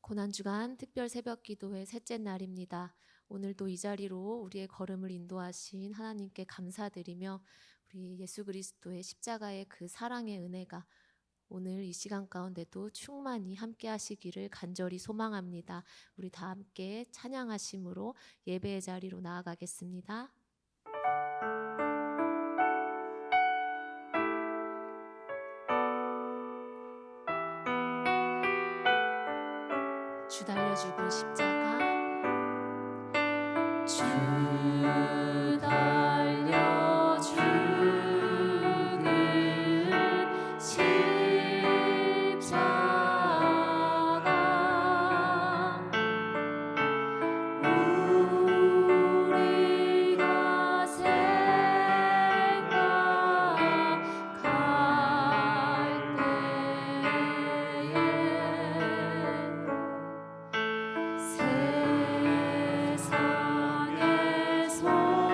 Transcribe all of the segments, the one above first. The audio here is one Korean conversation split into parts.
고난주간 특별 새벽기도의 셋째 날입니다. 오늘도 이 자리로 우리의 걸음을 인도하신 하나님께 감사드리며 우리 예수 그리스도의 십자가의 그 사랑의 은혜가 오늘 이 시간 가운데도 충만히 함께 하시기를 간절히 소망합니다. 우리 다 함께 찬양하심으로 예배의 자리로 나아가겠습니다. 주 달려 죽은 십자가, 주 달려 죽은 십자가, 우리가 생각할 때에 세상에서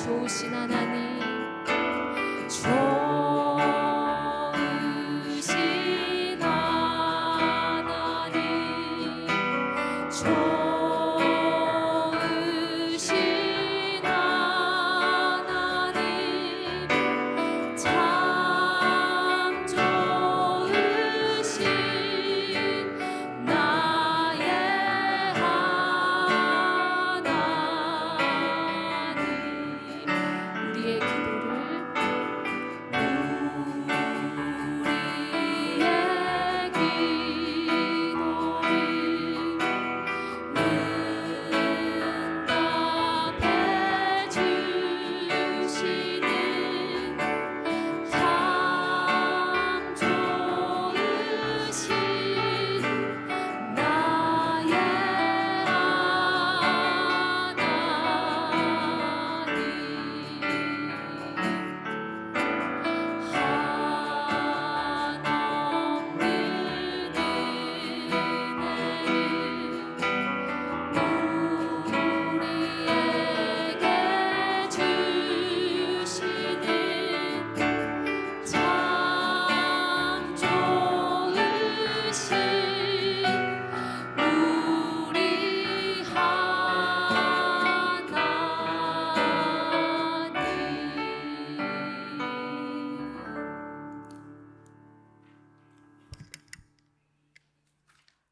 좋으신 하나님, 좋으신 하나님, 좋으신 하나님, 참 좋으신 나의 하나님. 우리의 응답해 주시는 참 좋으신 나의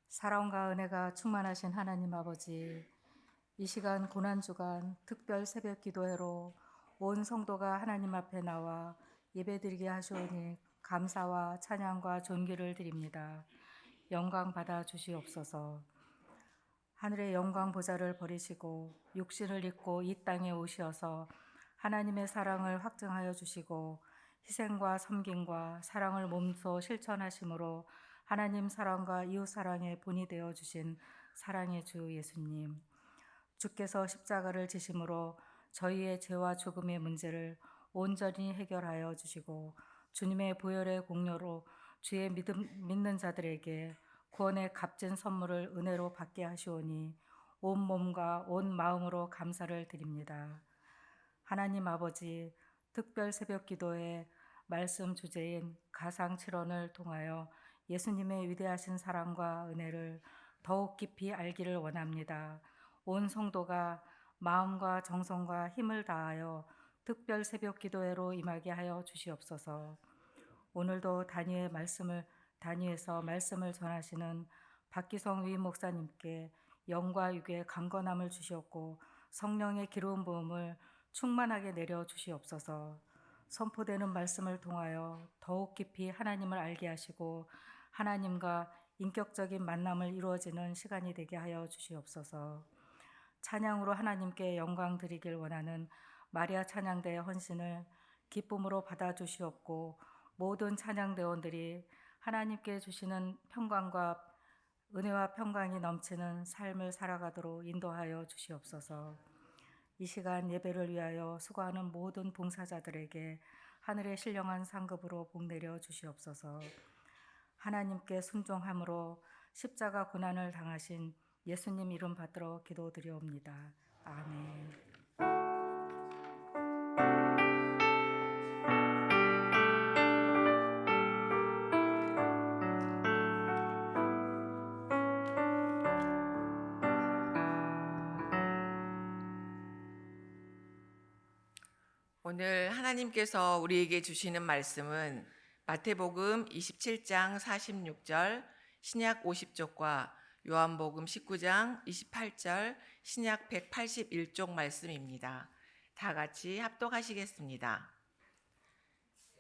사랑과 은혜가 충만하신 하나님 아버지, 이 시간 고난주간 특별 새벽 기도회로 온 성도가 하나님 앞에 나와 예배드리게 하시오니 감사와 찬양과 존귀를 드립니다. 영광 받아 주시옵소서. 하늘의 영광 보좌를 버리시고 육신을 입고 이 땅에 오시어서 하나님의 사랑을 확증하여 주시고 희생과 섬김과 사랑을 몸소 실천하심으로 하나님 사랑과 이웃 사랑의 본이 되어 주신 사랑의 주 예수님, 주께서 십자가를 지심으로 저희의 죄와 죽음의 문제를 온전히 해결하여 주시고 주님의 보혈의 공로로 주의 믿는 자들에게 구원의 값진 선물을 은혜로 받게 하시오니 온 몸과 온 마음으로 감사를 드립니다. 하나님 아버지, 특별 새벽 기도에 말씀 주제인 가상 7원을 통하여 예수님의 위대하신 사랑과 은혜를 더욱 깊이 알기를 원합니다. 온 성도가 마음과 정성과 힘을 다하여 특별 새벽 기도회로 임하게 하여 주시옵소서. 오늘도 단위에서 말씀을 전하시는 박기성 위임 목사님께 영과 육의 강건함을 주시옵고 성령의 기름 부음을 충만하게 내려 주시옵소서. 선포되는 말씀을 통하여 더욱 깊이 하나님을 알게 하시고 하나님과 인격적인 만남을 이루어지는 시간이 되게 하여 주시옵소서. 찬양으로 하나님께 영광 드리길 원하는 마리아 찬양대의 헌신을 기쁨으로 받아 주시옵고 모든 찬양대원들이 하나님께 주시는 평강과 은혜와 평강이 넘치는 삶을 살아가도록 인도하여 주시옵소서. 이 시간 예배를 위하여 수고하는 모든 봉사자들에게 하늘의 신령한 상급으로 복 내려 주시옵소서. 하나님께 순종함으로 십자가 고난을 당하신 예수님 이름 받들어 기도드리옵니다. 아멘. 오늘 하나님께서 우리에게 주시는 말씀은 마태복음 27장 46절 신약 50쪽과 요한복음 19장 28절 신약 181쪽 말씀입니다. 다 같이 합독하시겠습니다.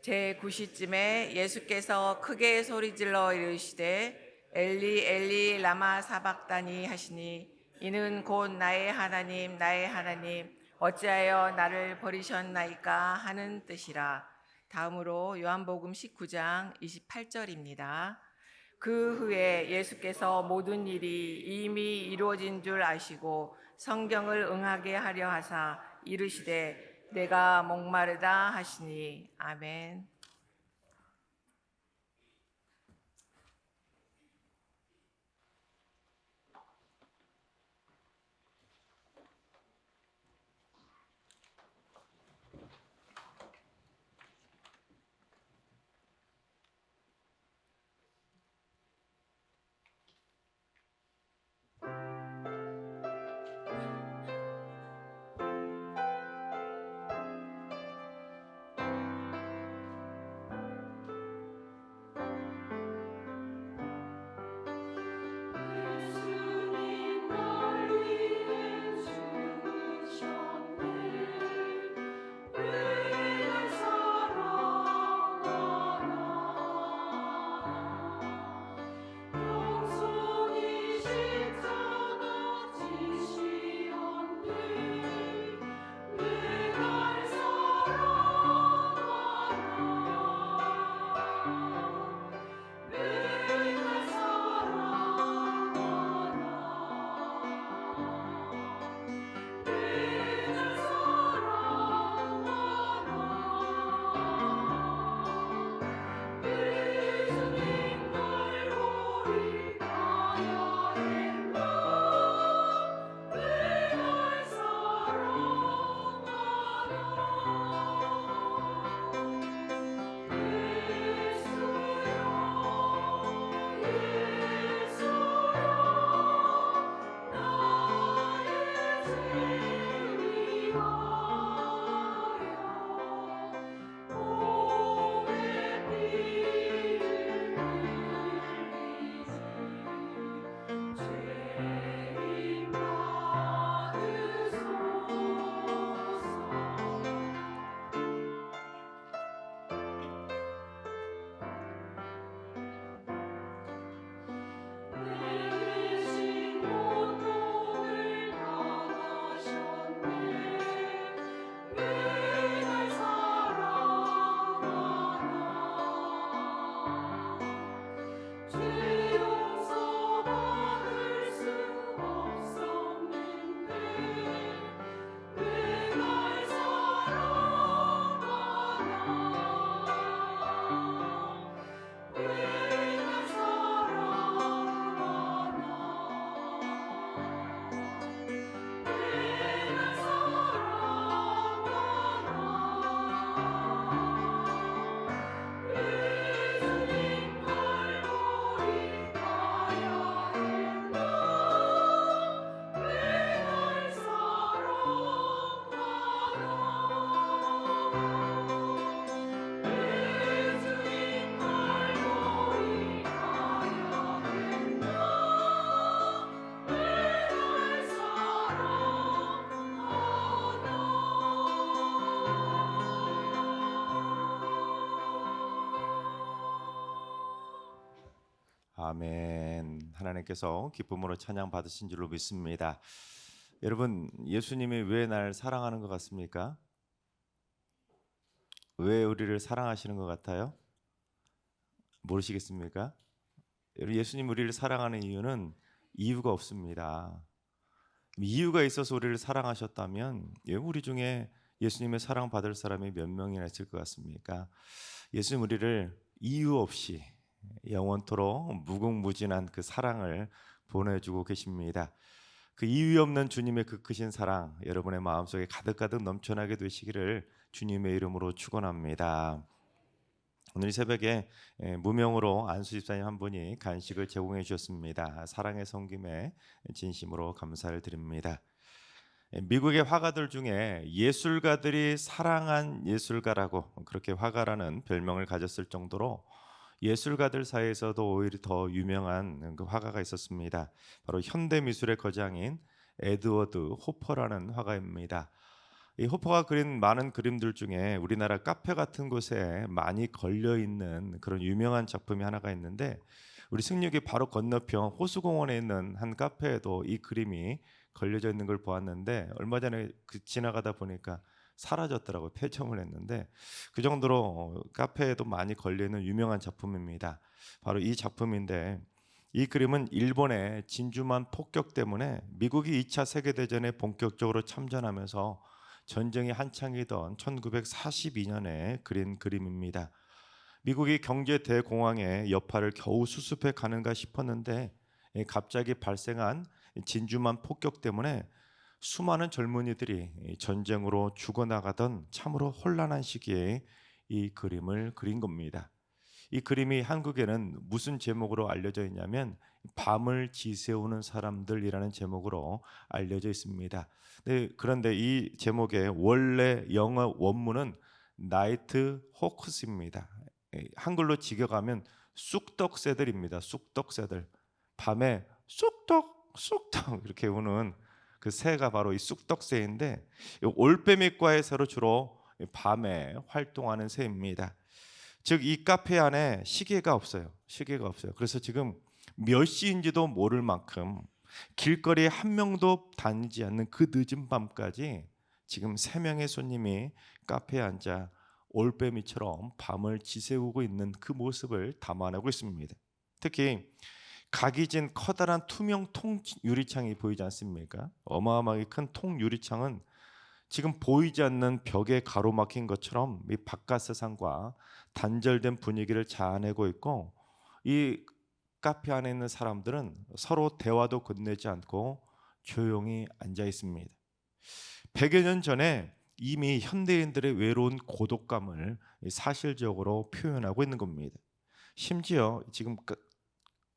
제9시쯤에 예수께서 크게 소리질러 이르시되 엘리 엘리 라마 사박다니 하시니 이는 곧 나의 하나님 나의 하나님 어찌하여 나를 버리셨나이까 하는 뜻이라. 다음으로 요한복음 19장 28절입니다. 그 후에 예수께서 모든 일이 이미 이루어진 줄 아시고 성경을 응하게 하려 하사 이르시되 내가 목마르다 하시니. 아멘. 아멘. 하나님께서 기쁨으로 찬양 받으신 줄로 믿습니다. 여러분, 예수님이 왜 날 사랑하는 것 같습니까? 왜 우리를 사랑하시는 것 같아요? 모르시겠습니까? 여러분, 예수님 우리를 사랑하는 이유는 이유가 없습니다. 이유가 있어서 우리를 사랑하셨다면 우리 중에 예수님의 사랑 받을 사람이 몇 명이나 있을 것 같습니까? 예수님 우리를 이유 없이 영원토록 무궁무진한 그 사랑을 보내주고 계십니다. 그 이유 없는 주님의 그 크신 사랑 여러분의 마음속에 가득가득 넘쳐나게 되시기를 주님의 이름으로 축원합니다. 오늘 새벽에 무명으로 안수 집사님 한 분이 간식을 제공해 주셨습니다. 사랑의 섬김에 진심으로 감사를 드립니다. 미국의 화가들 중에 예술가들이 사랑한 예술가라고 그렇게 화가라는 별명을 가졌을 정도로 예술가들 사이에서도 오히려 더 유명한 그 화가가 있었습니다. 바로 현대 미술의 거장인 에드워드 호퍼라는 화가입니다. 이 호퍼가 그린 많은 그림들 중에 우리나라 카페 같은 곳에 많이 걸려 있는 그런 유명한 작품이 하나가 있는데, 우리 승려기 바로 건너편 호수공원에 있는 한 카페에도 이 그림이 걸려져 있는 걸 보았는데, 얼마 전에 지나가다 보니까 사라졌더라고요. 폐점을 했는데, 그 정도로 카페에도 많이 걸려 있는 유명한 작품입니다. 바로 이 작품인데, 이 그림은 일본의 진주만 폭격 때문에 미국이 2차 세계대전에 본격적으로 참전하면서 전쟁이 한창이던 1942년에 그린 그림입니다. 미국이 경제 대공황의 여파를 겨우 수습해 가는가 싶었는데 갑자기 발생한 진주만 폭격 때문에 수많은 젊은이들이 전쟁으로 죽어나가던 참으로 혼란한 시기에 이 그림을 그린 겁니다. 이 그림이 한국에는 무슨 제목으로 알려져 있냐면 밤을 지새우는 사람들이라는 제목으로 알려져 있습니다. 그런데 이 제목의 원래 영어 원문은 나이트 호크스입니다. 한글로 직역하면 쑥떡새들입니다. 쑥떡새들. 밤에 쑥떡 쑥떡 이렇게 우는 그 새가 바로 이 쑥떡새인데, 올빼미과에서 주로 밤에 활동하는 새입니다. 즉 이 카페 안에 시계가 없어요. 시계가 없어요. 그래서 지금 몇 시인지도 모를 만큼 길거리에 한 명도 다니지 않는 그 늦은 밤까지 지금 3명의 손님이 카페에 앉아 올빼미처럼 밤을 지새우고 있는 그 모습을 담아내고 있습니다. 특히 각이 진 커다란 투명 통 유리창이 보이지 않습니까? 어마어마하게 큰 통 유리창은 지금 보이지 않는 벽에 가로막힌 것처럼 이 바깥 세상과 단절된 분위기를 자아내고 있고, 이 카페 안에 있는 사람들은 서로 대화도 건네지 않고 조용히 앉아 있습니다. 100여 년 전에 이미 현대인들의 외로운 고독감을 사실적으로 표현하고 있는 겁니다. 심지어 지금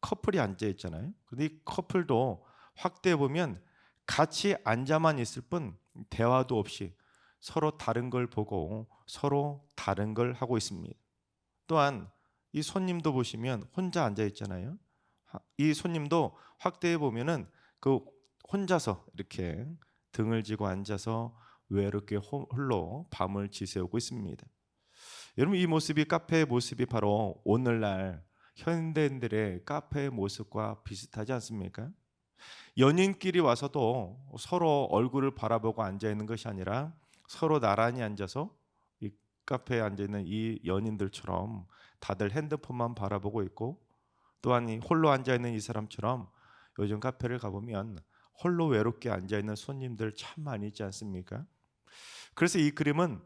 커플이 앉아 있잖아요. 근데 이 커플도 확대해 보면 같이 앉아만 있을 뿐 대화도 없이 서로 다른 걸 보고 서로 다른 걸 하고 있습니다. 또한 이 손님도 보시면 혼자 앉아 있잖아요. 이 손님도 확대해 보면은 그 혼자서 이렇게 등을 지고 앉아서 외롭게 홀로 밤을 지새우고 있습니다. 여러분, 이 모습이 카페의 모습이 바로 오늘날 현대인들의 카페의 모습과 비슷하지 않습니까? 연인끼리 와서도 서로 얼굴을 바라보고 앉아 있는 것이 아니라 서로 나란히 앉아서 이 카페에 앉아 있는 이 연인들처럼 다들 핸드폰만 바라보고 있고, 또한 이 홀로 앉아 있는 이 사람처럼 요즘 카페를 가보면 홀로 외롭게 앉아 있는 손님들 참 많이 있지 않습니까? 그래서 이 그림은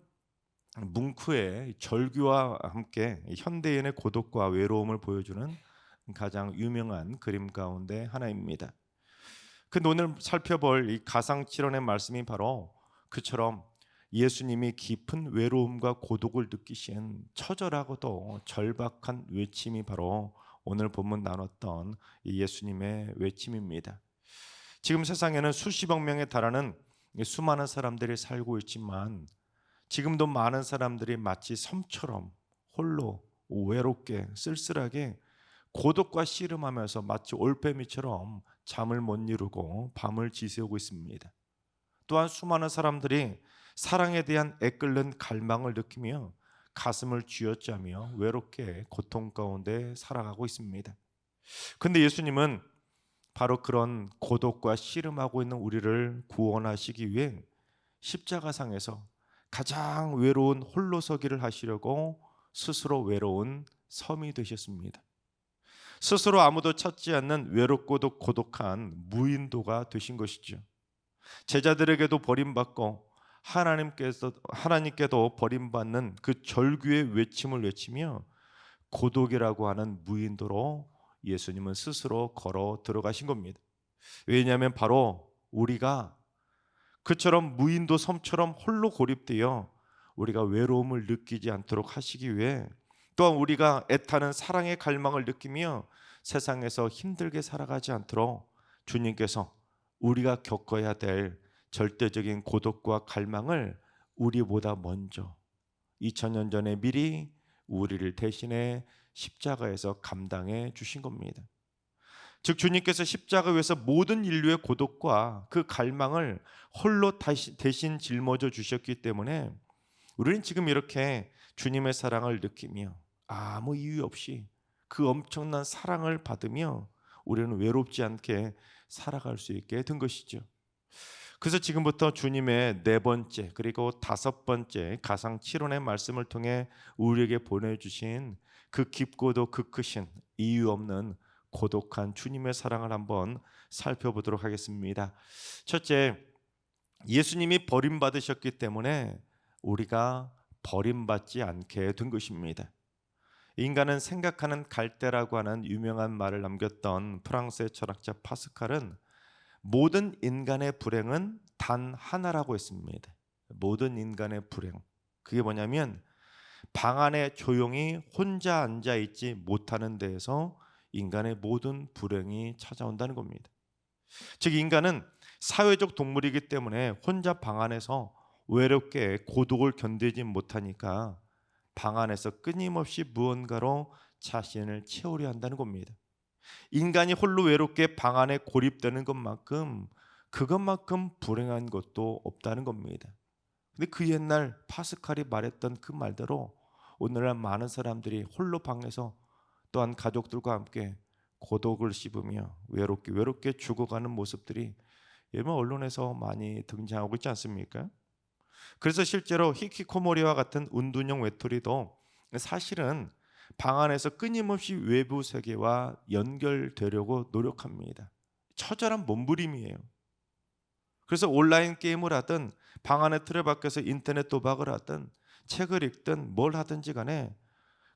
뭉크의 절규와 함께 현대인의 고독과 외로움을 보여주는 가장 유명한 그림 가운데 하나입니다. 근데 오늘 살펴볼 이 가상칠언의 말씀이 바로 그처럼 예수님이 깊은 외로움과 고독을 느끼신 처절하고도 절박한 외침이 바로 오늘 본문 나눴던 이 예수님의 외침입니다. 지금 세상에는 수십억 명에 달하는 수많은 사람들이 살고 있지만 지금도 많은 사람들이 마치 섬처럼 홀로 외롭게 쓸쓸하게 고독과 씨름하면서 마치 올빼미처럼 잠을 못 이루고 밤을 지새우고 있습니다. 또한 수많은 사람들이 사랑에 대한 애끓는 갈망을 느끼며 가슴을 쥐어짜며 외롭게 고통 가운데 살아가고 있습니다. 근데 예수님은 바로 그런 고독과 씨름하고 있는 우리를 구원하시기 위해 십자가상에서 가장 외로운 홀로서기를 하시려고 스스로 외로운 섬이 되셨습니다. 스스로 아무도 찾지 않는 외롭고도 고독한 무인도가 되신 것이죠. 제자들에게도 버림받고 하나님께도 버림받는 그 절규의 외침을 외치며 고독이라고 하는 무인도로 예수님은 스스로 걸어 들어가신 겁니다. 왜냐하면 바로 우리가 그처럼 무인도 섬처럼 홀로 고립되어 우리가 외로움을 느끼지 않도록 하시기 위해, 또한 우리가 애타는 사랑의 갈망을 느끼며 세상에서 힘들게 살아가지 않도록 주님께서 우리가 겪어야 될 절대적인 고독과 갈망을 우리보다 먼저 2000년 전에 미리 우리를 대신해 십자가에서 감당해 주신 겁니다. 즉 주님께서 십자가 위에서 모든 인류의 고독과 그 갈망을 홀로 대신 짊어져 주셨기 때문에 우리는 지금 이렇게 주님의 사랑을 느끼며 아무 이유 없이 그 엄청난 사랑을 받으며 우리는 외롭지 않게 살아갈 수 있게 된 것이죠. 그래서 지금부터 주님의 4번째 그리고 5번째 가상칠언의 말씀을 통해 우리에게 보내주신 그 깊고도 그 크신 이유 없는 고독한 주님의 사랑을 한번 살펴보도록 하겠습니다. 첫째, 예수님이 버림받으셨기 때문에 우리가 버림받지 않게 된 것입니다. 인간은 생각하는 갈대라고 하는 유명한 말을 남겼던 프랑스의 철학자 파스칼은 모든 인간의 불행은 단 하나라고 했습니다. 모든 인간의 불행, 그게 뭐냐면 방 안에 조용히 혼자 앉아 있지 못하는 데에서 인간의 모든 불행이 찾아온다는 겁니다. 즉 인간은 사회적 동물이기 때문에 혼자 방 안에서 외롭게 고독을 견디지 못하니까 방 안에서 끊임없이 무언가로 자신을 채우려 한다는 겁니다. 인간이 홀로 외롭게 방 안에 고립되는 그것만큼 불행한 것도 없다는 겁니다. 근데 그 옛날 파스칼이 말했던 그 말대로 오늘날 많은 사람들이 홀로 방에서 또한 가족들과 함께 고독을 씹으며 외롭게 죽어가는 모습들이 요즘 언론에서 많이 등장하고 있지 않습니까? 그래서 실제로 히키코모리와 같은 운둔형 외톨이도 사실은 방 안에서 끊임없이 외부 세계와 연결되려고 노력합니다. 처절한 몸부림이에요. 그래서 온라인 게임을 하든 방 안에 틀에 밖에서 인터넷 도박을 하든 책을 읽든 뭘 하든지 간에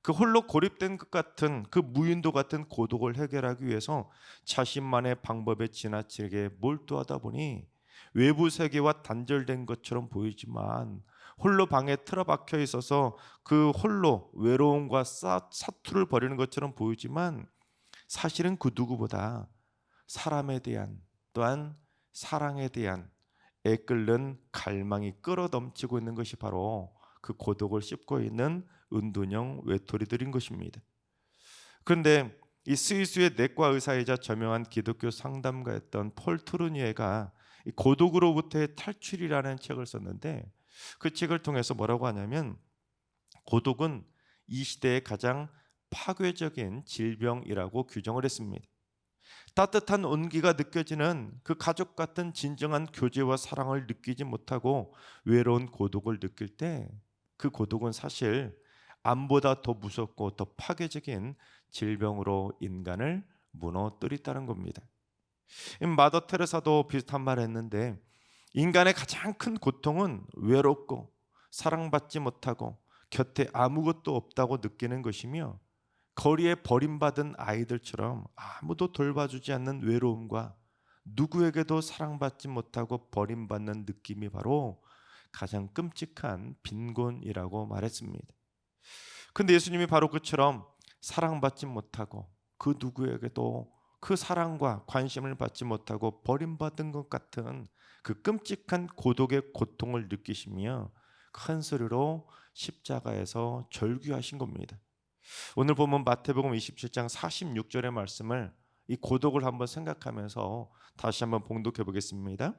그 홀로 고립된 것 같은 그 무인도 같은 고독을 해결하기 위해서 자신만의 방법에 지나치게 몰두하다 보니 외부 세계와 단절된 것처럼 보이지만 홀로 방에 틀어박혀 있어서 그 홀로 외로움과 사투를 벌이는 것처럼 보이지만 사실은 그 누구보다 사람에 대한 또한 사랑에 대한 애끓는 갈망이 끌어넘치고 있는 것이 바로 그 고독을 씹고 있는 은둔형 외톨이들인 것입니다. 그런데 이 스위스의 내과 의사이자 저명한 기독교 상담가였던 폴 트루니에가 이 고독으로부터의 탈출이라는 책을 썼는데 그 책을 통해서 뭐라고 하냐면 고독은 이 시대의 가장 파괴적인 질병이라고 규정을 했습니다. 따뜻한 온기가 느껴지는 그 가족 같은 진정한 교제와 사랑을 느끼지 못하고 외로운 고독을 느낄 때 그 고독은 사실 암보다 더 무섭고 더 파괴적인 질병으로 인간을 무너뜨렸다는 겁니다. 마더 테레사도 비슷한 말을 했는데 인간의 가장 큰 고통은 외롭고 사랑받지 못하고 곁에 아무것도 없다고 느끼는 것이며 거리에 버림받은 아이들처럼 아무도 돌봐주지 않는 외로움과 누구에게도 사랑받지 못하고 버림받는 느낌이 바로 가장 끔찍한 빈곤이라고 말했습니다. 근데 예수님이 바로 그처럼 사랑받지 못하고 그 누구에게도 그 사랑과 관심을 받지 못하고 버림받은 것 같은 그 끔찍한 고독의 고통을 느끼시며 큰 소리로 십자가에서 절규하신 겁니다. 오늘 보면 마태복음 27장 46절의 말씀을 이 고독을 한번 생각하면서 다시 한번 봉독해 보겠습니다.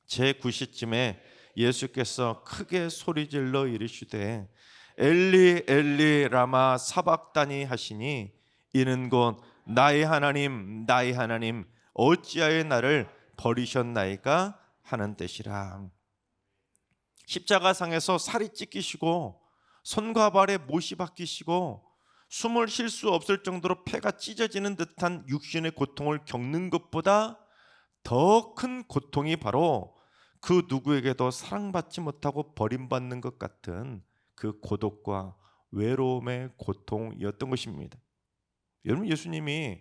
제9시쯤에 예수께서 크게 소리질러 이르시되 엘리 엘리 라마 사박다니 하시니 이는 곧 나의 하나님 어찌하여 나를 버리셨나이까 하는 뜻이라. 십자가상에서 살이 찢기시고 손과 발에 못이 박히시고 숨을 쉴 수 없을 정도로 폐가 찢어지는 듯한 육신의 고통을 겪는 것보다 더 큰 고통이 바로 그 누구에게도 사랑받지 못하고 버림받는 것 같은 그 고독과 외로움의 고통이었던 것입니다. 여러분, 예수님이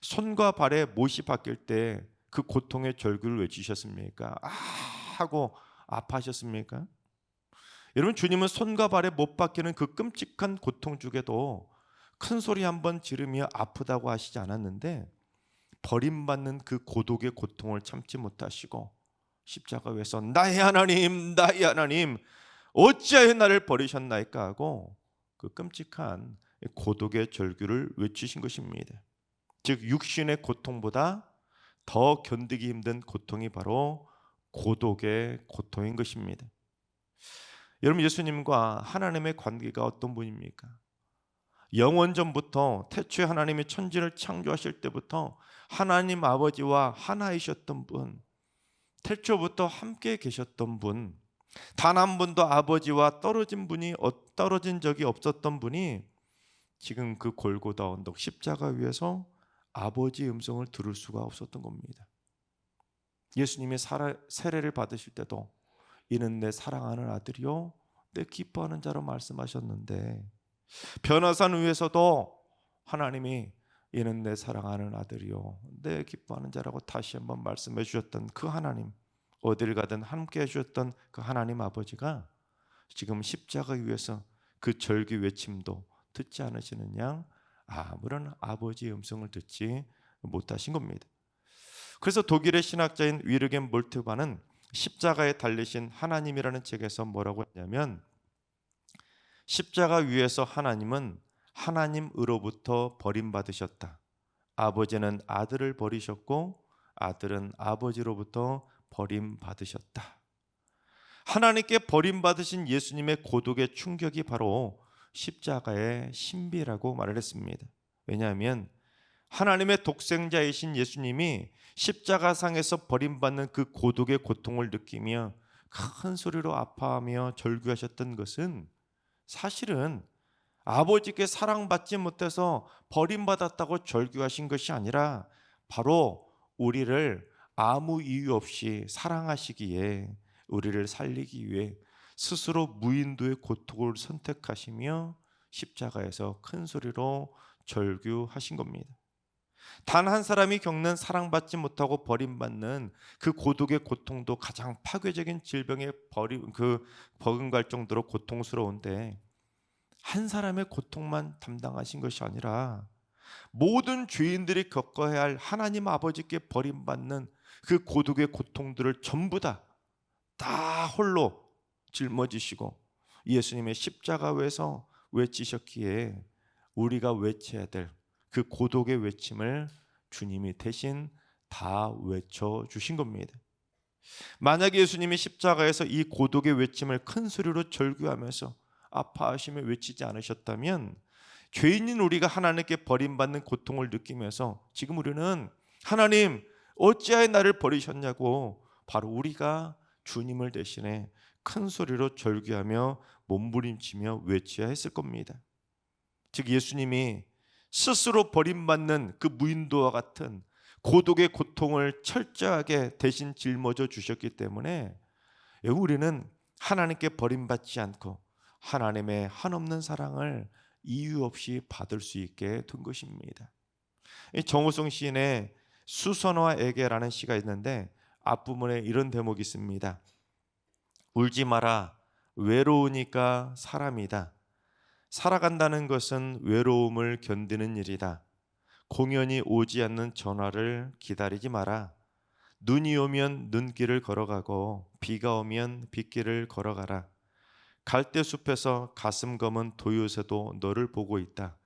손과 발에 못이 박힐 때 그 고통의 절규를 외치셨습니까? 아 하고 아파하셨습니까? 여러분, 주님은 손과 발에 못 박히는 그 끔찍한 고통 중에도 큰 소리 한번 지르며 아프다고 하시지 않았는데, 버림받는 그 고독의 고통을 참지 못하시고 십자가 위에서 나의 하나님 어찌하여 나를 버리셨나이까 하고 그 끔찍한 고독의 절규를 외치신 것입니다. 즉 육신의 고통보다 더 견디기 힘든 고통이 바로 고독의 고통인 것입니다. 여러분, 예수님과 하나님의 관계가 어떤 분입니까? 영원전부터 태초에 하나님이 천지를 창조하실 때부터 하나님 아버지와 하나이셨던 분, 태초부터 함께 계셨던 분, 단 한 번도 아버지와 떨어진 적이 없었던 분이 지금 그 골고다 언덕 십자가 위에서 아버지의 음성을 들을 수가 없었던 겁니다. 예수님이 세례를 받으실 때도 이는 내 사랑하는 아들이요 내 기뻐하는 자로 말씀하셨는데, 변화산 위에서도 하나님이 이는 내 사랑하는 아들이요 내 기뻐하는 자라고 다시 한번 말씀해 주셨던 그 하나님, 어딜 가든 함께 해주셨던 그 하나님 아버지가 지금 십자가 위에서 그 절규 외침도 듣지 않으시는 양 아무런 아버지의 음성을 듣지 못하신 겁니다. 그래서 독일의 신학자인 위르겐 몰트바는 십자가에 달리신 하나님이라는 책에서 뭐라고 했냐면, 십자가 위에서 하나님은 하나님으로부터 버림받으셨다. 아버지는 아들을 버리셨고 아들은 아버지로부터 버림받으셨다. 하나님께 버림받으신 예수님의 고독의 충격이 바로 십자가의 신비라고 말을 했습니다. 왜냐하면 하나님의 독생자이신 예수님이 십자가상에서 버림받는 그 고독의 고통을 느끼며 큰 소리로 아파하며 절규하셨던 것은 사실은 아버지께 사랑받지 못해서 버림받았다고 절규하신 것이 아니라 바로 우리를 아무 이유 없이 사랑하시기에 우리를 살리기 위해 스스로 무인도의 고통을 선택하시며 십자가에서 큰 소리로 절규하신 겁니다. 단 한 사람이 겪는 사랑받지 못하고 버림받는 그 고독의 고통도 가장 파괴적인 질병에 버금갈 정도로 고통스러운데, 한 사람의 고통만 담당하신 것이 아니라 모든 죄인들이 겪어야 할 하나님 아버지께 버림받는 그 고독의 고통들을 전부 다 홀로 짊어지시고 예수님의 십자가 위에서 외치셨기에 우리가 외쳐야 될 그 고독의 외침을 주님이 대신 다 외쳐주신 겁니다. 만약에 예수님이 십자가에서 이 고독의 외침을 큰 소리로 절규하면서 아파하시며 외치지 않으셨다면 죄인인 우리가 하나님께 버림받는 고통을 느끼면서 지금 우리는 하나님 어찌하여 나를 버리셨냐고 바로 우리가 주님을 대신해 큰 소리로 절규하며 몸부림치며 외쳐야 했을 겁니다. 즉 예수님이 스스로 버림받는 그 무인도와 같은 고독의 고통을 철저하게 대신 짊어져 주셨기 때문에 우리는 하나님께 버림받지 않고 하나님의 한없는 사랑을 이유 없이 받을 수 있게 된 것입니다. 정호성 시인의 수선화 에게라는 시가 있는데 앞부분에 이런 대목이 있습니다. 울지 마라 외로우니까 사람이다. 살아간다는 것은 외로움을 견디는 일이다. 공연히 오지 않는 전화를 기다리지 마라. 눈이 오면 눈길을 걸어가고 비가 오면 빗길을 걸어가라. 갈대숲에서 가슴 검은 도요새도 너를 보고 있다.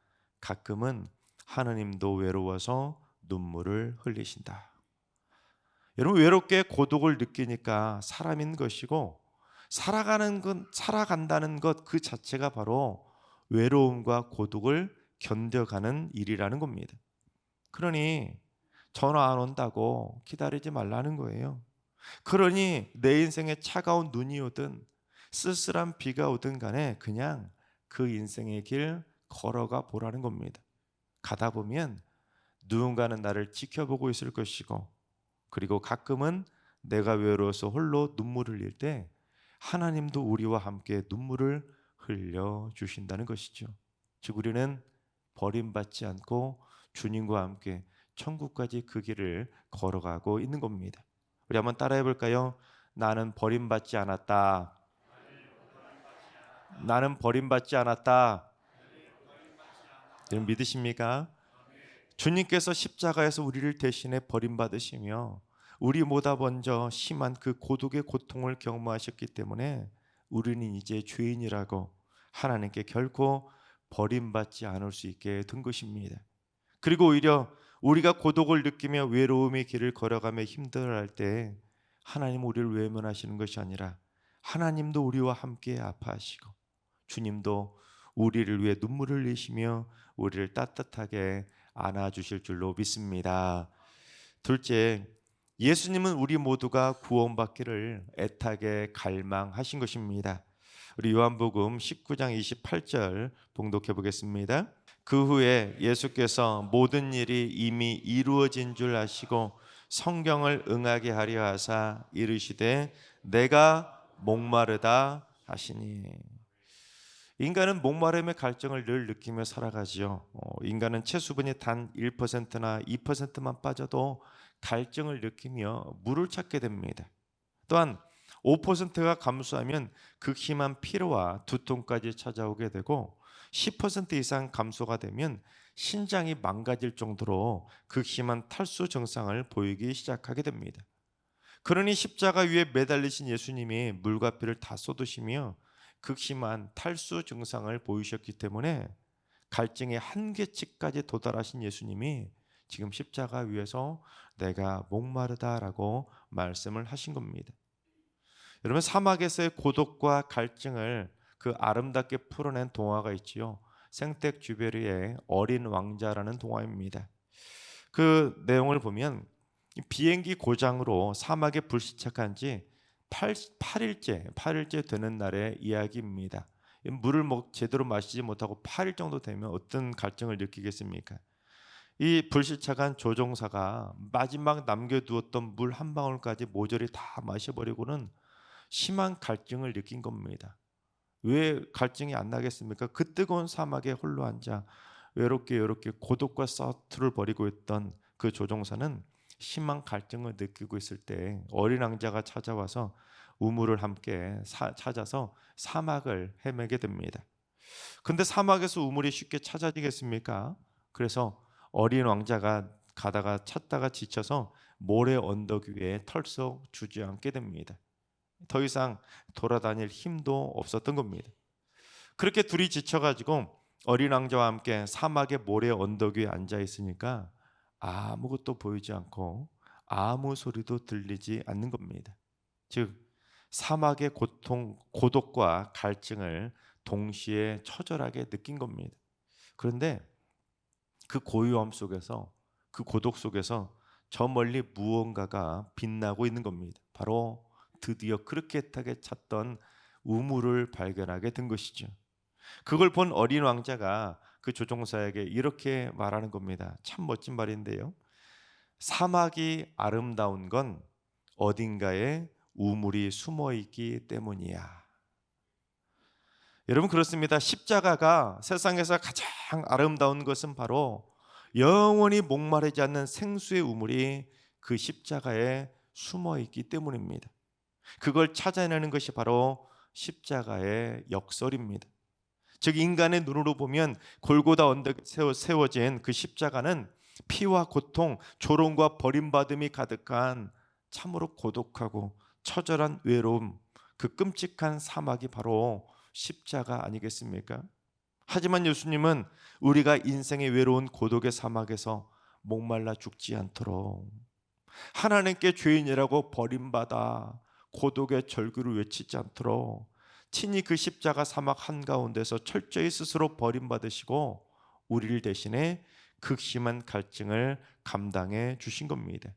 가끔은 하느님도 외로워서 눈물을 흘리신다. 여러분, 외롭게 고독을 느끼니까 사람인 것이고 살아간다는 것 그 자체가 바로 외로움과 고독을 견뎌가는 일이라는 겁니다. 그러니 전화 안 온다고 기다리지 말라는 거예요. 그러니 내 인생에 차가운 눈이 오든 쓸쓸한 비가 오든 간에 그냥 그 인생의 길 걸어가 보라는 겁니다. 가다 보면 누군가는 나를 지켜보고 있을 것이고, 그리고 가끔은 내가 외로워서 홀로 눈물을 흘릴 때 하나님도 우리와 함께 눈물을 흘려 주신다는 것이죠. 즉 우리는 버림받지 않고 주님과 함께 천국까지 그 길을 걸어가고 있는 겁니다. 우리 한번 따라해 볼까요? 나는 버림받지 않았다. 나는 버림받지 않았다. 여러분 믿으십니까? 주님께서 십자가에서 우리를 대신해 버림받으시며 우리보다 먼저 심한 그 고독의 고통을 경험하셨기 때문에 우리는 이제 죄인이라고 하나님께 결코 버림받지 않을 수 있게 된 것입니다. 그리고 오히려 우리가 고독을 느끼며 외로움의 길을 걸어가며 힘들어할 때 하나님 우리를 외면하시는 것이 아니라 하나님도 우리와 함께 아파하시고 주님도 우리를 위해 눈물을 흘리시며 우리를 따뜻하게 안아주실 줄로 믿습니다. 둘째, 예수님은 우리 모두가 구원받기를 애타게 갈망하신 것입니다. 우리 요한복음 19장 28절 봉독해 보겠습니다. 그 후에 예수께서 모든 일이 이미 이루어진 줄 아시고 성경을 응하게 하려 하사 이르시되 내가 목마르다 하시니. 인간은 목마름의 갈증을 늘 느끼며 살아가지요. 인간은 체수분이 단 1%나 2%만 빠져도 갈증을 느끼며 물을 찾게 됩니다. 또한 5%가 감소하면 극심한 피로와 두통까지 찾아오게 되고 10% 이상 감소가 되면 신장이 망가질 정도로 극심한 탈수 증상을 보이기 시작하게 됩니다. 그러니 십자가 위에 매달리신 예수님이 물과 피를 다 쏟으시며 극심한 탈수 증상을 보이셨기 때문에 갈증의 한계치까지 도달하신 예수님이 지금 십자가 위에서 내가 목마르다라고 말씀을 하신 겁니다. 여러분 사막에서의 고독과 갈증을 그 아름답게 풀어낸 동화가 있지요. 생텍쥐베리의 어린 왕자라는 동화입니다. 그 내용을 보면 비행기 고장으로 사막에 불시착한 지 8일째 되는 날의 이야기입니다. 물을 제대로 마시지 못하고 8일 정도 되면 어떤 갈증을 느끼겠습니까? 이 불시착한 조종사가 마지막 남겨두었던 물 한 방울까지 모조리 다 마셔버리고는 심한 갈증을 느낀 겁니다. 왜 갈증이 안 나겠습니까? 그 뜨거운 사막에 홀로 앉아 외롭게 고독과 서투를 벌이고 있던 그 조종사는 심한 갈증을 느끼고 있을 때 어린 왕자가 찾아와서 우물을 함께 찾아서 사막을 헤매게 됩니다. 근데 사막에서 우물이 쉽게 찾아지겠습니까? 그래서 어린 왕자가 가다가 찾다가 지쳐서 모래 언덕 위에 털썩 주저앉게 됩니다. 더 이상 돌아다닐 힘도 없었던 겁니다. 그렇게 둘이 지쳐가지고 어린 왕자와 함께 사막의 모래 언덕 위에 앉아 있으니까 아무것도 보이지 않고 아무 소리도 들리지 않는 겁니다. 즉 사막의 고통, 고독과 갈증을 동시에 처절하게 느낀 겁니다. 그런데 그 고요함 속에서, 그 고독 속에서 저 멀리 무언가가 빛나고 있는 겁니다. 바로 드디어 그렇게하게 찾던 우물을 발견하게 된 것이죠. 그걸 본 어린 왕자가 그 조종사에게 이렇게 말하는 겁니다. 참 멋진 말인데요. 사막이 아름다운 건 어딘가에 우물이 숨어 있기 때문이야. 여러분 그렇습니다. 십자가가 세상에서 가장 아름다운 것은 바로 영원히 목마르지 않는 생수의 우물이 그 십자가에 숨어 있기 때문입니다. 그걸 찾아내는 것이 바로 십자가의 역설입니다. 즉 인간의 눈으로 보면 골고다 언덕에 세워진 그 십자가는 피와 고통, 조롱과 버림받음이 가득한 참으로 고독하고 처절한 외로움, 그 끔찍한 사막이 바로 십자가 아니겠습니까? 하지만 예수님은 우리가 인생의 외로운 고독의 사막에서 목말라 죽지 않도록 하나님께 죄인이라고 버림받아 고독의 절규를 외치지 않도록 친히 그 십자가 사막 한가운데서 철저히 스스로 버림받으시고 우리를 대신해 극심한 갈증을 감당해 주신 겁니다.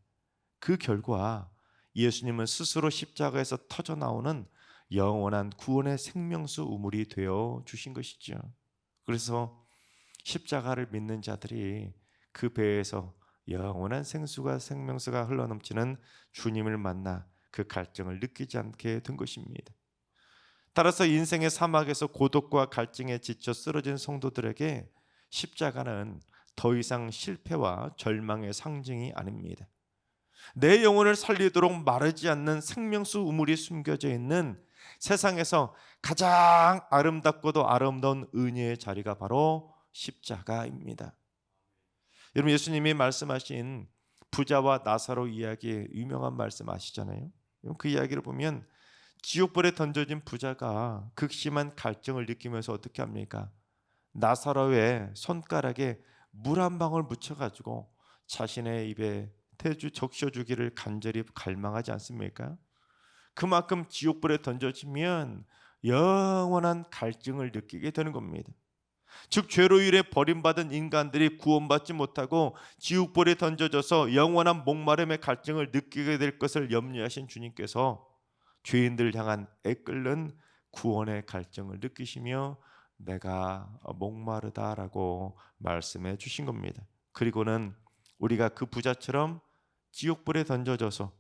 그 결과 예수님은 스스로 십자가에서 터져 나오는 영원한 구원의 생명수 우물이 되어 주신 것이죠. 그래서 십자가를 믿는 자들이 그 배에서 영원한 생명수가 흘러넘치는 주님을 만나 그 갈증을 느끼지 않게 된 것입니다. 따라서 인생의 사막에서 고독과 갈증에 지쳐 쓰러진 성도들에게 십자가는 더 이상 실패와 절망의 상징이 아닙니다. 내 영혼을 살리도록 마르지 않는 생명수 우물이 숨겨져 있는 세상에서 가장 아름답고도 아름다운 은혜의 자리가 바로 십자가입니다. 여러분, 예수님이 말씀하신 부자와 나사로 이야기의 유명한 말씀 아시잖아요. 그 이야기를 보면 지옥불에 던져진 부자가 극심한 갈증을 느끼면서 어떻게 합니까? 나사로의 손가락에 물 한 방울 묻혀가지고 자신의 입에 적셔주기를 간절히 갈망하지 않습니까? 그만큼 지옥불에 던져지면 영원한 갈증을 느끼게 되는 겁니다. 즉 죄로 인해 버림받은 인간들이 구원받지 못하고 지옥불에 던져져서 영원한 목마름의 갈증을 느끼게 될 것을 염려하신 주님께서 죄인들 향한 애끓는 구원의 갈증을 느끼시며 내가 목마르다라고 말씀해 주신 겁니다. 그리고는 우리가 그 부자처럼 지옥불에 던져져서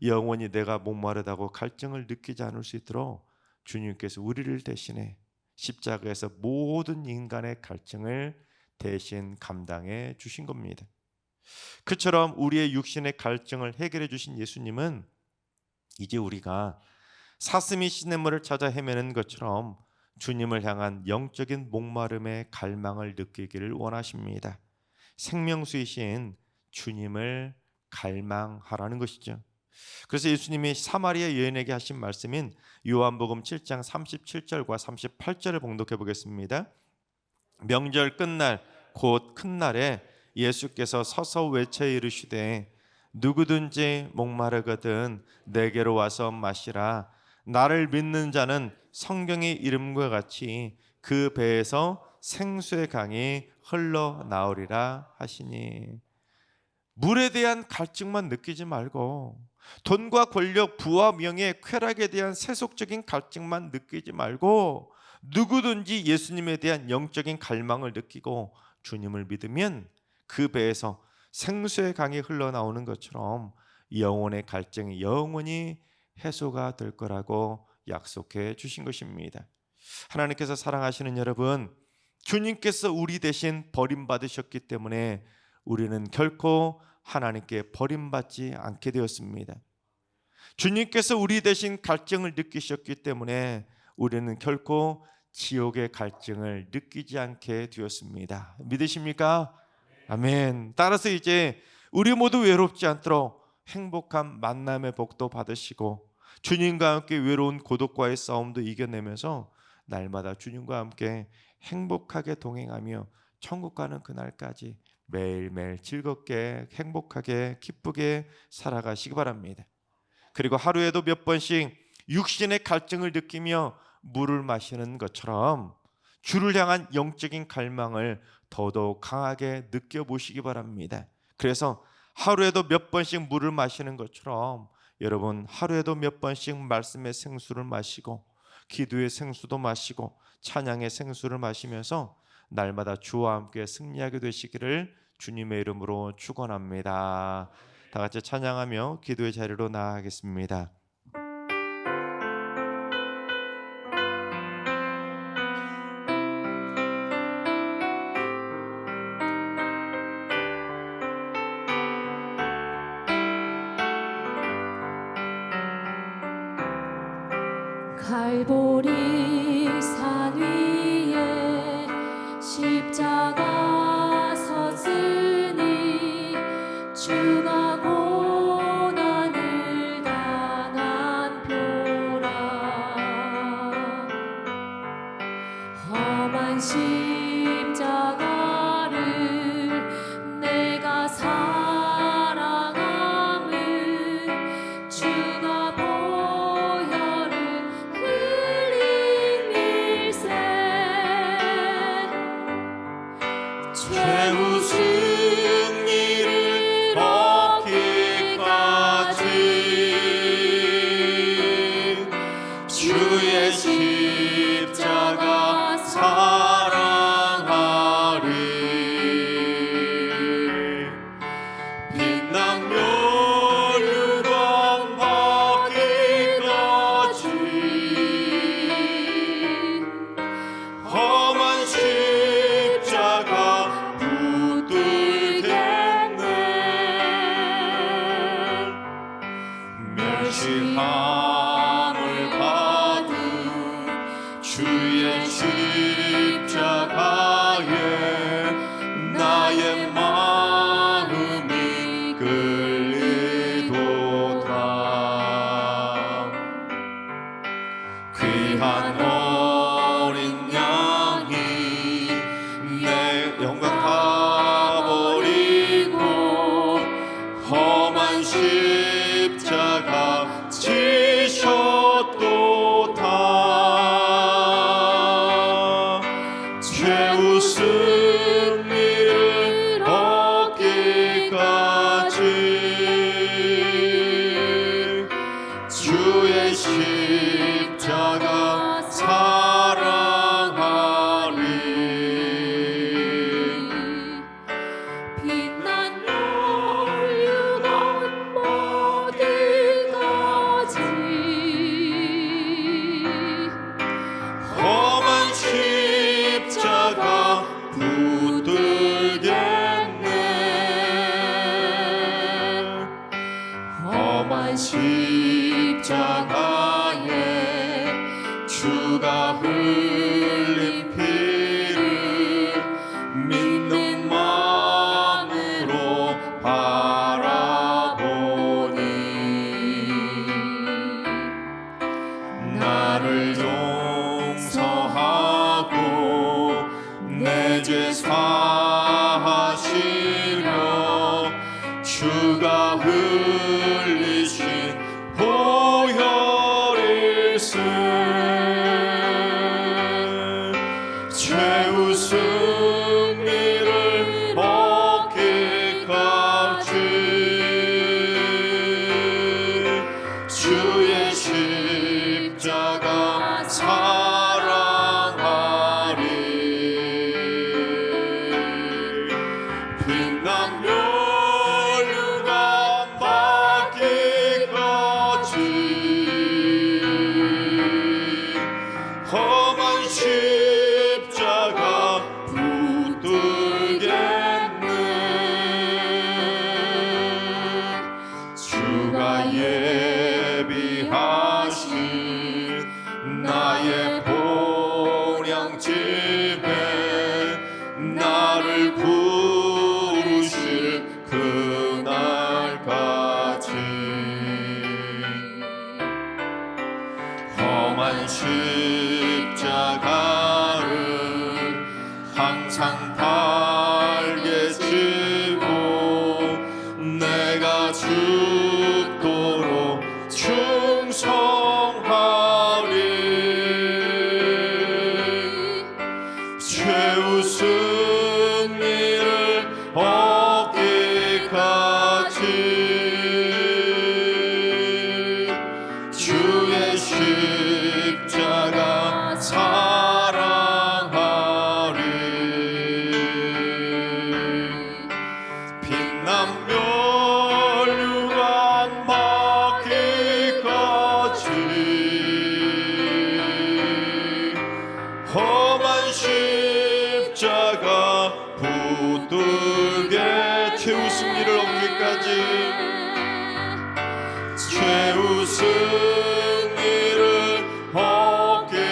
영원히 내가 목마르다고 갈증을 느끼지 않을 수 있도록 주님께서 우리를 대신해 십자가에서 모든 인간의 갈증을 대신 감당해 주신 겁니다. 그처럼 우리의 육신의 갈증을 해결해 주신 예수님은 이제 우리가 사슴이 시냇물을 찾아 헤매는 것처럼 주님을 향한 영적인 목마름의 갈망을 느끼기를 원하십니다. 생명수이신 주님을 갈망하라는 것이죠. 그래서 예수님이 사마리아 여인에게 하신 말씀인 요한복음 7장 37절과 38절을 봉독해 보겠습니다. 명절 끝날 곧 큰 날에 예수께서 서서 외쳐 이르시되 누구든지 목마르거든 내게로 와서 마시라. 나를 믿는 자는 성경의 이름과 같이 그 배에서 생수의 강이 흘러나오리라 하시니, 물에 대한 갈증만 느끼지 말고 돈과 권력, 부와 명예, 쾌락에 대한 세속적인 갈증만 느끼지 말고 누구든지 예수님에 대한 영적인 갈망을 느끼고 주님을 믿으면 그 배에서 생수의 강이 흘러나오는 것처럼 영혼의 갈증이 영원히 해소가 될 거라고 약속해 주신 것입니다. 하나님께서 사랑하시는 여러분, 주님께서 우리 대신 버림받으셨기 때문에 우리는 결코 하나님께 버림받지 않게 되었습니다. 주님께서 우리 대신 갈증을 느끼셨기 때문에 우리는 결코 지옥의 갈증을 느끼지 않게 되었습니다. 믿으십니까? 아멘. 따라서 이제 우리 모두 외롭지 않도록 행복한 만남의 복도 받으시고 주님과 함께 외로운 고독과의 싸움도 이겨내면서 날마다 주님과 함께 행복하게 동행하며 천국 가는 그날까지 매일매일 즐겁게 행복하게 기쁘게 살아가시기 바랍니다. 그리고 하루에도 몇 번씩 육신의 갈증을 느끼며 물을 마시는 것처럼 주를 향한 영적인 갈망을 더더욱 강하게 느껴보시기 바랍니다. 그래서 하루에도 몇 번씩 물을 마시는 것처럼 여러분 하루에도 몇 번씩 말씀의 생수를 마시고 기도의 생수도 마시고 찬양의 생수를 마시면서 날마다 주와 함께 승리하게 되시기를 주님의 이름으로 축원합니다. 다 같이 찬양하며 기도의 자리로 나아가겠습니다. 갈보리 산 위에 십자가 섰으니 주가 고난을 당한 표라. 험한 십자가를 내가 사랑함은 주가 보혈을 흘리셨네. 취함을 받은 주의 십자가에 나의 마음이 끌리도다. 귀한 어린 양이 내 영광 다 버리고 험한 십자가 지셨도다. 죄우 승리를 얻기까지 주의 십자가 사랑하리. 빛난 율유가 어디까지 험한 십자가 붙들겠네. 험한 십자가에 주가 흘린 피를 믿는 마음으로 바라보니 나를 용서하고 내 죄 사하시려 주가 흘리신 보혈일세. 죄우 승리를 얻기까지 주의 십자가 사랑하리. 빛난 멸류관 받기까지 험한 십자가 붙들겠네. 주가 예비하신 나의 본향집에 나를 부르실 그날까지 험한 십자가를 항상 달게 지고 내가 죽도록 충성하리. 죄우 승리를 얻기까지 주의 십자가 사랑하리. 빛난 멸류관 받기까지 험한 십자가 붙들게 죄우 승리를 얻기까지 죄우 승리를 얻기까지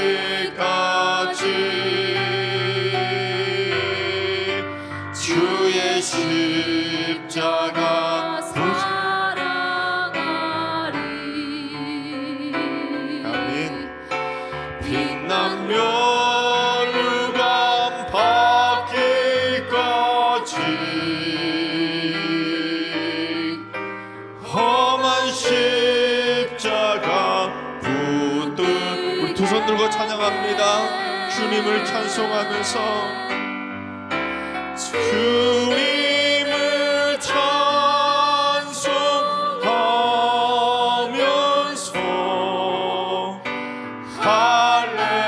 주의 십자가 사랑하리. 아멘. 빛난 멸류관 받기까지 험한 십자가 붙들. 우리 두 손 들고 찬양합니다. 주님을 찬송하면서 주님을 찬송하면서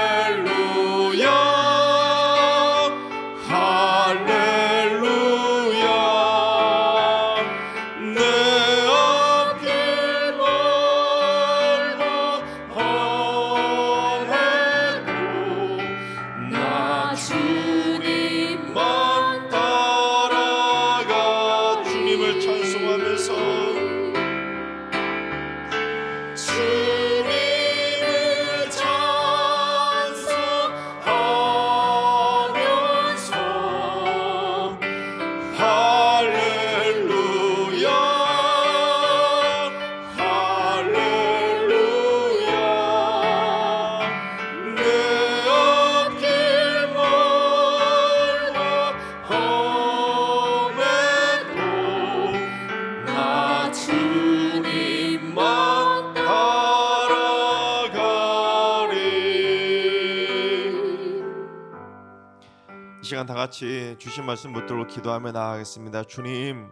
할렐루야 할렐루야 내 앞길 멀고 험해도 나 주님만 따라 시간 다 같이 주신 말씀 붙들고 기도하며 나아가겠습니다. 주님,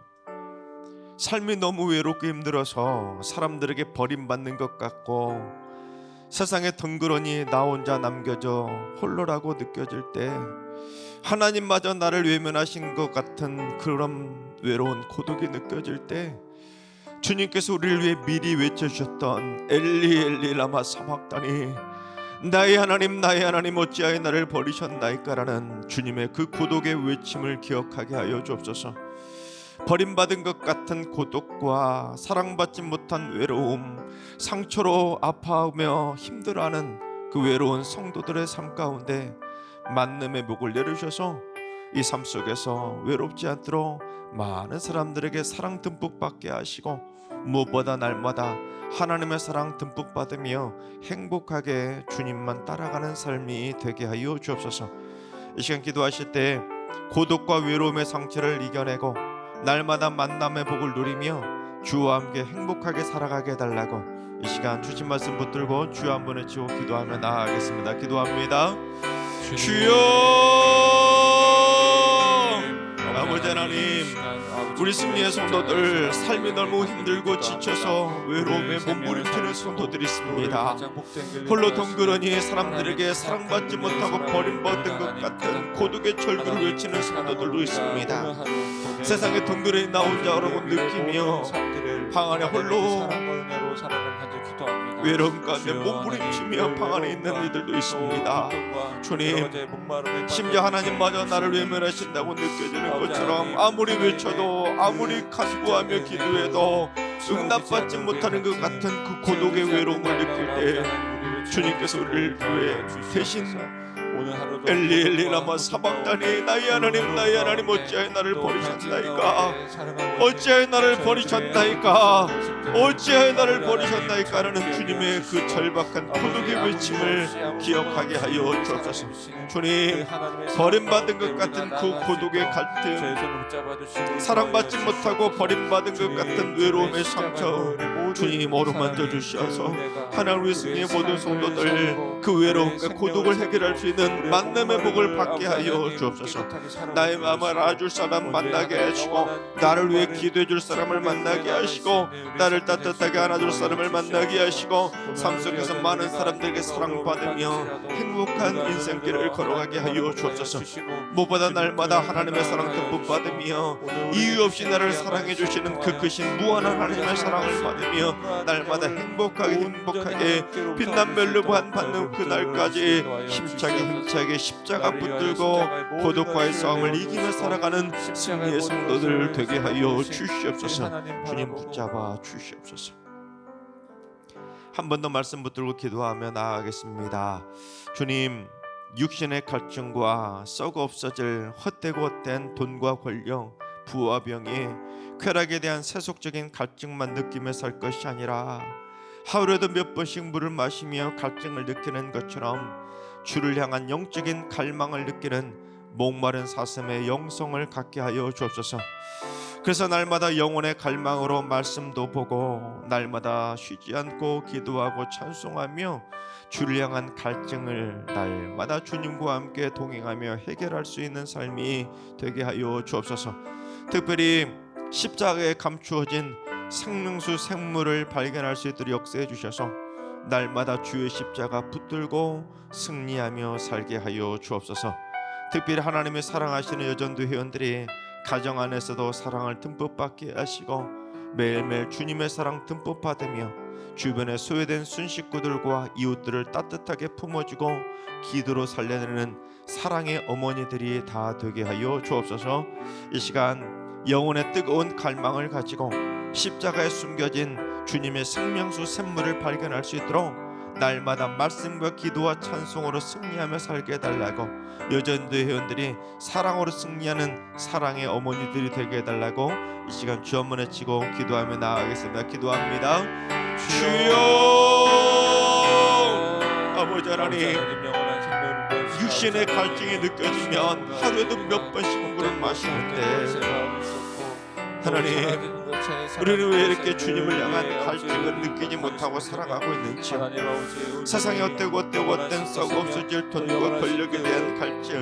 삶이 너무 외롭고 힘들어서 사람들에게 버림받는 것 같고 세상에 덩그러니 나 혼자 남겨져 홀로라고 느껴질 때 하나님마저 나를 외면하신 것 같은 그런 외로운 고독이 느껴질 때 주님께서 우리를 위해 미리 외쳐주셨던 엘리 엘리 라마 사박다니 나의 하나님 어찌하여 나를 버리셨나이까라는 주님의 그 고독의 외침을 기억하게 하여 주옵소서. 버림받은 것 같은 고독과 사랑받지 못한 외로움, 상처로 아파하며 힘들어하는 그 외로운 성도들의 삶 가운데 만남의 목을 내려주셔서 이 삶 속에서 외롭지 않도록 많은 사람들에게 사랑 듬뿍 받게 하시고 무엇보다 날마다 하나님의 사랑 듬뿍 받으며 행복하게 주님만 따라가는 삶이 되게 하여 주옵소서. 이 시간 기도하실 때 고독과 외로움의 상처를 이겨내고 날마다 만남의 복을 누리며 주와 함께 행복하게 살아가게 해달라고 이 시간 주신 말씀 붙들고 주여 한번 외치고 기도하며 나아가겠습니다. 기도합니다. 주여, 아버지 하나님, 우리 승리의 성도들 삶이 너무 힘들고 지쳐서 외로움에 몸부림치는 성도들이 있습니다. 홀로 덩그러니 사람들에게 사랑받지 못하고 버림받은 것 같은 고독의 절규를 외치는 성도들도 있습니다. 세상에 덩그러니 나 혼자라고 느끼며 방 안에 홀로 외로움 가운데 몸부림치며 방 안에 있는 이들도 있습니다. 주님, 심지어 하나님마저 나를 외면하신다고 느껴지는 것처럼 아무리 외쳐도 아무리 간구하며 기도해도 응답받지 못하는 것 같은 그 고독의 외로움을 느낄 때 주님께서 우리를 위해 대신 엘리 엘리 라마 사박다니 나의 하나님 어찌하여 나를 버리셨나이까, 어찌하여 나를 버리셨나이까, 어찌하여 나를 버리셨나이까 라는 주님의 그 절박한 고독의 외침을 기억하게 하여 주옵소서. 주님, 버림받은 것 같은 그 고독의 갈등, 사랑받지 못하고 버림받은 것 같은 외로움의 상처 주님 어루만져 주시어서 하나님의 승리의 모든 성도들 그 외로움과 고독을 해결할 수 있는 만남의 복을 받게 하여 주옵소서. 나의 마음을 알아줄 사람 만나게 하시고 나를 위해 기도해 줄 사람을 만나게 하시고 나를 따뜻하게 안아줄 사람을 만나게 하시고 삶 속에서 많은 사람들에게 사랑받으며 행복한 인생길을 걸어가게 하여 주옵소서. 무엇보다 날마다 하나님의 사랑 듬뿍 받으며 이유 없이 나를 사랑해 주시는 그 크신 무한한 하나님의 사랑을 받으며 날마다 행복하게 빛난 멜로반 받는 그날까지 힘차게 십자가 붙들고 고독과의 싸움을 이기며 살아가는 승리의 성도들 되게 하여 주시옵소서. 주님 붙잡아 주시옵소서. 한 번 더 말씀 붙들고 기도하며 나아가겠습니다. 주님, 육신의 갈증과 썩어 없어질 헛된 돈과 권력, 부와 병이 쾌락에 대한 세속적인 갈증만 느끼며 살 것이 아니라 하루에도 몇 번씩 물을 마시며 갈증을 느끼는 것처럼 주를 향한 영적인 갈망을 느끼는 목마른 사슴의 영성을 갖게 하여 주옵소서. 그래서 날마다 영혼의 갈망으로 말씀도 보고 날마다 쉬지 않고 기도하고 찬송하며 주를 향한 갈증을 날마다 주님과 함께 동행하며 해결할 수 있는 삶이 되게 하여 주옵소서. 특별히 십자가에 감추어진 생명수 생물을 발견할 수 있도록 역사해 주셔서 날마다 주의 십자가 붙들고 승리하며 살게 하여 주옵소서. 특별히 하나님의 사랑하시는 여전도 회원들이 가정 안에서도 사랑을 듬뿍 받게 하시고 매일매일 주님의 사랑 듬뿍 받으며 주변에 소외된 순식구들과 이웃들을 따뜻하게 품어주고 기도로 살려내는 사랑의 어머니들이 다 되게 하여 주옵소서. 이 시간 영혼의 뜨거운 갈망을 가지고 십자가에 숨겨진 주님의 생명수 샘물을 발견할 수 있도록 날마다 말씀과 기도와 찬송으로 승리하며 살게 해달라고, 여전도 회원들이 사랑으로 승리하는 사랑의 어머니들이 되게 해달라고 이 시간 주 한번 외치고 기도하며 나아가겠습니다. 기도합니다. 주여, 아버지 하나님, 육신의 갈증이 느껴지면 하루에도 몇 번씩 물을 마시는데 하나님, 우리는 왜 이렇게 주님을 향한 갈증을 느끼지 못하고 살아가고 있는지, 세상에 어떤 썩 없어질 돈과 권력에 대한 갈증,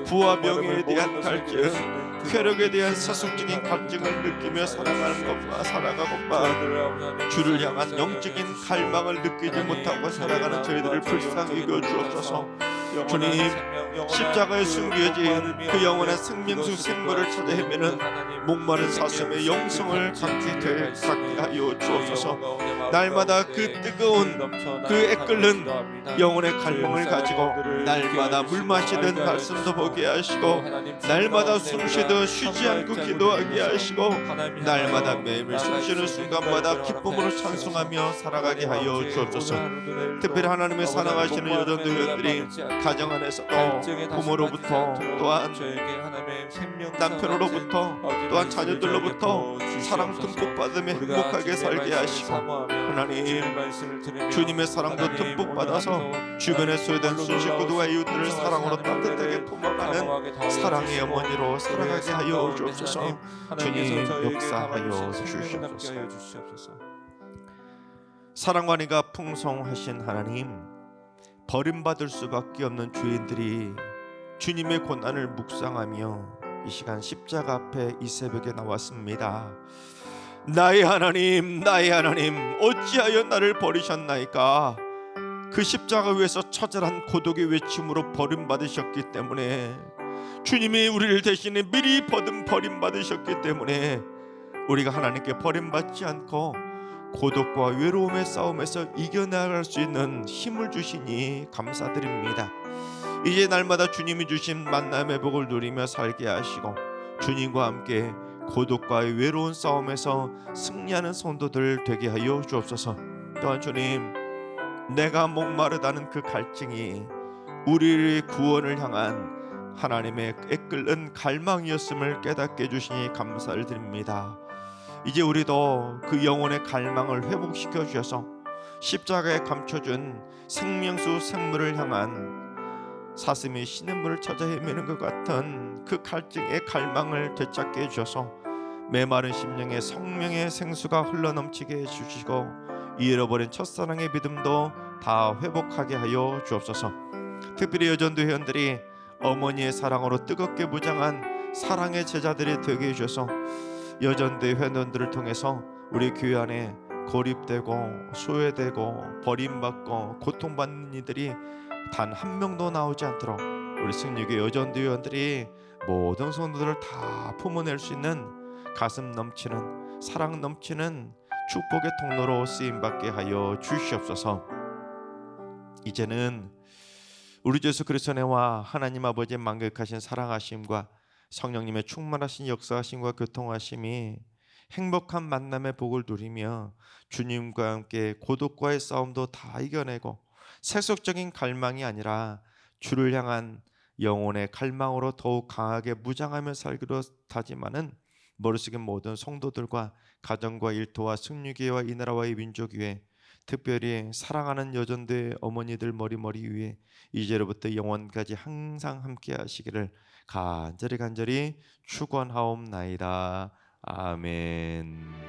부와 명예에 대한 갈증, 쾌락에 대한 세속적인 갈증을 느끼며 살아가고만 주를 향한 영적인 갈망을 느끼지 못하고 살아가는 저희들을 불쌍히 여겨 주옵소서. 주님, 십자가에 숨겨진 그 영원한 생명수 생물을 찾아 헤매는 목마른 사슴의 영성을 갖게 하여 주옵소서. 날마다 그 뜨거운 그 애끓는 영혼의 갈망을 가지고 날마다 물 마시듯 말씀도 보게 하시고, 날마다 숨쉬듯 쉬지 않고 기도하게 하시고, 날마다 매일매일 숨쉬는 순간마다 기쁨으로 찬송하며 살아가게 하여 주옵소서. 특별히 하나님의 사랑하시는 여전도회원들이 가정 안에서도 부모로부터, 또한 남편으로부터, 또한 자녀들로부터 사랑 듬뿍 받으며 행복하게 살게 하시고, 하나님, 주님의 사랑도 듬뿍 받아서 주변에 소외된 순식구들과 이웃들을 사랑으로 따뜻하게 품어가는 사랑의 어머니로 살아가게 하여 주옵소서. 주님, 역사하여 주시옵소서. 사랑관이가 풍성하신 하나님, 버림받을 수밖에 없는 죄인들이 주님의 고난을 묵상하며 이 시간 십자가 앞에 이 새벽에 나왔습니다. 나의 하나님, 나의 하나님, 어찌하여 나를 버리셨나이까? 그 십자가 위에서 처절한 고독의 외침으로 버림받으셨기 때문에, 주님이 우리를 대신에 미리 버림받으셨기 때문에 우리가 하나님께 버림받지 않고 고독과 외로움의 싸움에서 이겨나갈 수 있는 힘을 주시니 감사드립니다. 이제 날마다 주님이 주신 만남의 복을 누리며 살게 하시고, 주님과 함께 고독과 외로운 싸움에서 승리하는 성도들 되게 하여 주옵소서. 또한 주님, 내가 목마르다는 그 갈증이 우리의 구원을 향한 하나님의 애끓는 갈망이었음을 깨닫게 해주시니 감사를 드립니다. 이제 우리도 그 영혼의 갈망을 회복시켜 주셔서 십자가에 감춰준 생명수 생물을 향한 사슴이 시냇물을 찾아 헤매는 것 같은 그 갈증의 갈망을 되찾게 해주셔서 메마른 심령에 성령의 생수가 흘러넘치게 해주시고, 잃어버린 첫사랑의 믿음도 다 회복하게 하여 주옵소서. 특별히 여전도 회원들이 어머니의 사랑으로 뜨겁게 무장한 사랑의 제자들이 되게 해주셔서 여전대 회원들을 통해서 우리 교회 안에 고립되고 소외되고 버림받고 고통받는 이들이 단 한 명도 나오지 않도록 우리 승리교회 여전대 회원들이 모든 성도들을 다 품어낼 수 있는 가슴 넘치는 사랑 넘치는 축복의 통로로 쓰임받게 하여 주시옵소서. 이제는 우리 주 예수 그리스도의 은혜와 하나님 아버지의 만극하신 사랑하심과 성령님의 충만하신 역사하심과 교통하심이 행복한 만남의 복을 누리며 주님과 함께 고독과의 싸움도 다 이겨내고 세속적인 갈망이 아니라 주를 향한 영혼의 갈망으로 더욱 강하게 무장하며 살기로 다짐하는 머릿속의 모든 성도들과 가정과 일터와 승리교회와 이 나라와의 민족교회, 특별히 사랑하는 여전대 어머니들 머리 위에 이제로부터 영원까지 항상 함께 하시기를 간절히 축원하옵나이다. 아멘.